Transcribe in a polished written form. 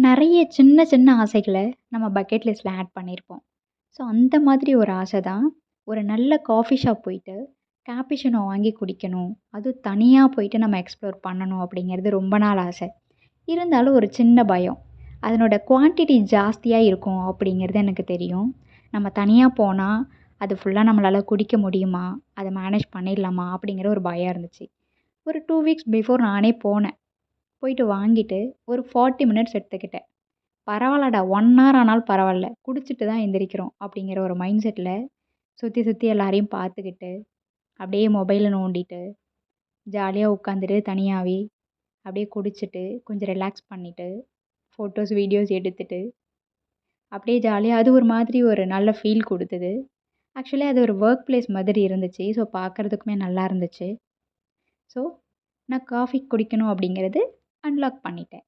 நெறைய சின்ன சின்ன ஆசைகள நம்ம பக்கெட் லிஸ்ட்ல ஆட் பண்ணியிருப்போம். ஸோ அந்த மாதிரி ஒரு ஆசை தான், ஒரு நல்ல காஃபி ஷாப் போயிட்டு கேப்புச்சினோ வாங்கி குடிக்கணும். அதுவும் தனியா போயிட்டு நம்ம எக்ஸ்ப்ளோர் பண்ணணும் அப்படிங்கிறது ரொம்ப நாள் ஆசை. இருந்தாலும் ஒரு சின்ன பயம். அதனோட குவான்டிட்டி ஜாஸ்தியா இருக்கும் அப்படிங்கிறது எனக்கு தெரியும். நம்ம தனியா போனா, அது ஃபுல்லா நம்மளால குடிக்க முடியுமா? அத மேனேஜ் பண்ணிடலாமா? அப்படிங்கிற ஒரு பயம் இருந்துச்சு. ஒரு 2 வீக்ஸ் பிஃபோர் நானே போனேன். போயிட்டு வாங்கிட்டு ஒரு 40 மினிட்ஸ் எடுத்துக்கிட்டேன். பரவால்லடா 1 ஹவர் ஆனாலும் பரவால்ல. குடிச்சிட்டு தான் எந்திரிக்கிறோம் அப்படிங்கிற ஒரு மைண்ட் செட்ல சுத்தி சுத்தி எல்லாரையும் பார்த்துக்கிட்டு, அப்படியே மொபைல நோண்டிட்டு, ஜாலியா உட்காந்துட்டு தனியாவே, அப்படியே குடிச்சிட்டு, கொஞ்சம் ரிலாக்ஸ் பண்ணிட்டு, ஃபோட்டோஸ், வீடியோஸ் எடுத்துட்டு, அப்படியே ஜாலியா அது ஒரு மாதிரி ஒரு நல்ல ஃபீல் குடுத்தது. ஆக்சுவலி அது ஒரு வொர்க் பிளேஸ் மாதிரி இருந்துச்சு. ஸோ பார்க்கறதுக்குமே நல்லா இருந்துச்சு. ஸோ நான் காஃபி குடிக்கணும் அப்படிங்கிறது அன்லாக் பண்ணிட்டேன்.